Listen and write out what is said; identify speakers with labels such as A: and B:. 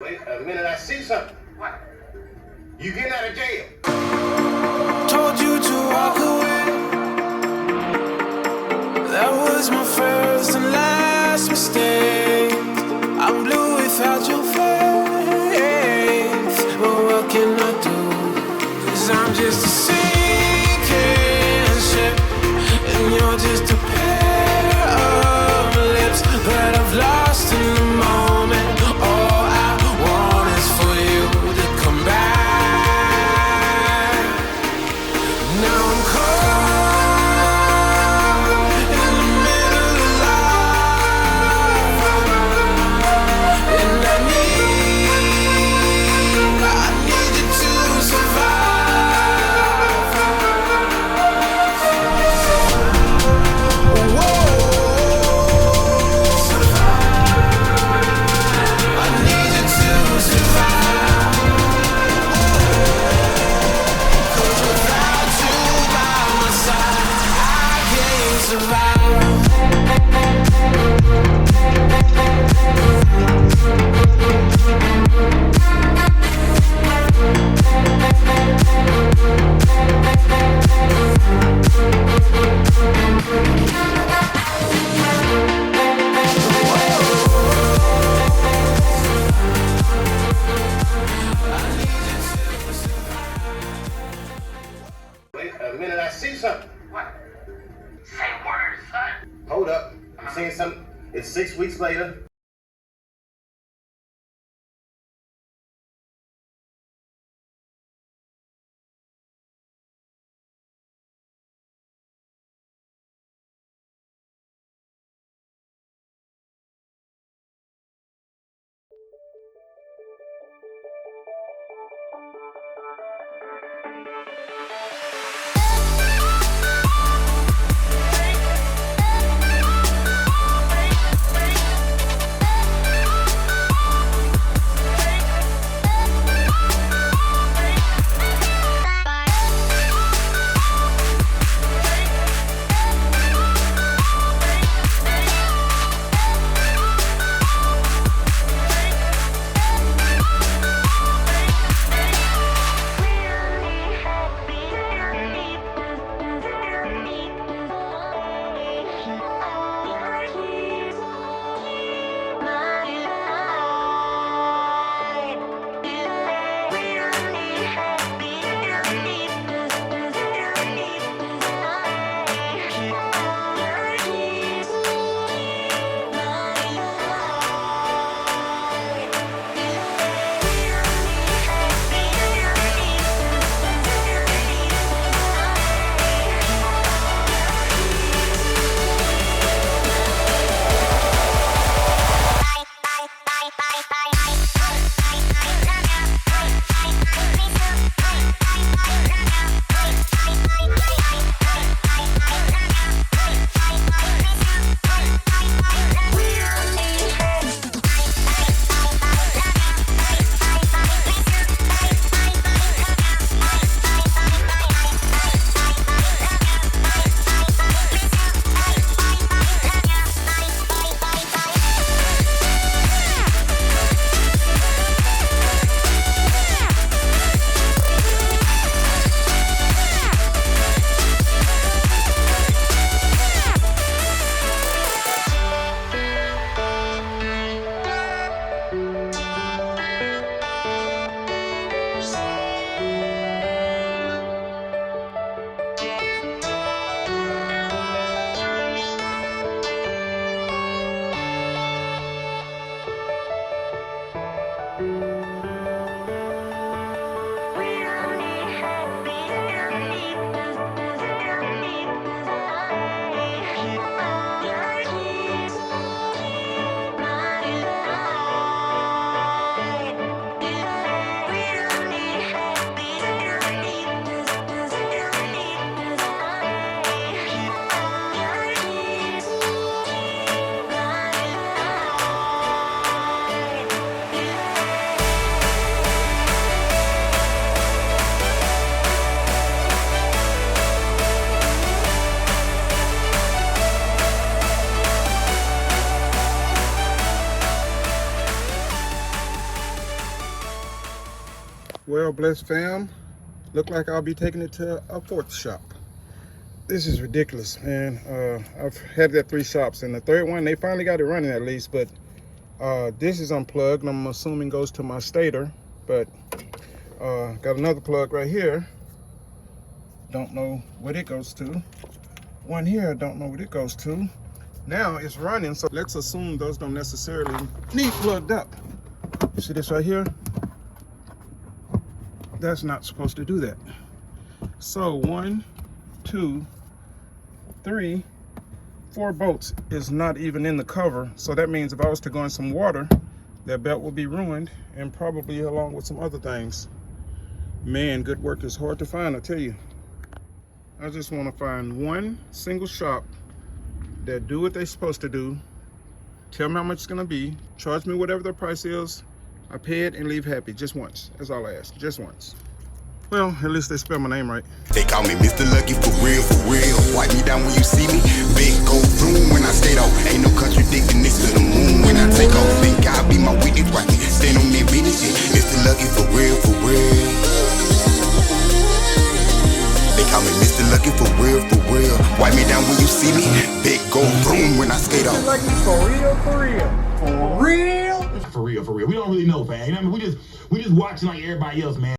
A: Wait a minute, I see something. What? You getting out of jail.
B: Told you to walk away. That was my first and last mistake. I'm blue without your face. But what can I do? 'Cause I'm just a sinking ship, and you're just a pair of lips that I've lost in the moment. All I want is for you to come back. Now I'm caught in the middle of life, and I need you to survive. Whoa, I need you to survive. 'Cause without you by my side, I can't survive.
A: Wait a minute, I see something.
C: What? Say words, son.
A: Hold up. I'm seeing something. It's 6 weeks later.
D: Well, blessed fam, look like I'll be taking it to a fourth shop. This is ridiculous, man. I've had it at 3 shops, and the third one, they finally got it running at least, but this is unplugged, and I'm assuming goes to my stator, but got another plug right here. Don't know what it goes to. One here, don't know what it goes to. Now it's running, so let's assume those don't necessarily need plugged up. You see this right here? That's not supposed to do that. So 1, 2, 3, 4 bolts is not even in the cover. So that means if I was to go in some water, that belt will be ruined, and probably along with some other things. Man, good work is hard to find, I tell you. I just want to find one single shop that do what they're supposed to do, tell me how much it's gonna be, charge me whatever their price is, I pay it and leave happy, just once. That's all I ask, just once. Well, at least they spell my name right.
E: They call me Mr. Lucky for real, for real. Wipe me down when you see me. Big gold room when I skate off. Ain't no contradicting this to the moon when I take off. Think God be my witness, right? Stand on their business. Mr. Lucky for real, for real. They call me Mr. Lucky for real, for real. Wipe me down when you see me. Big gold room when I skate off.
F: Lucky for real, for real. For real?
G: For real, for real. We don't really know, fam. You know what I mean? We just watching like everybody else, man.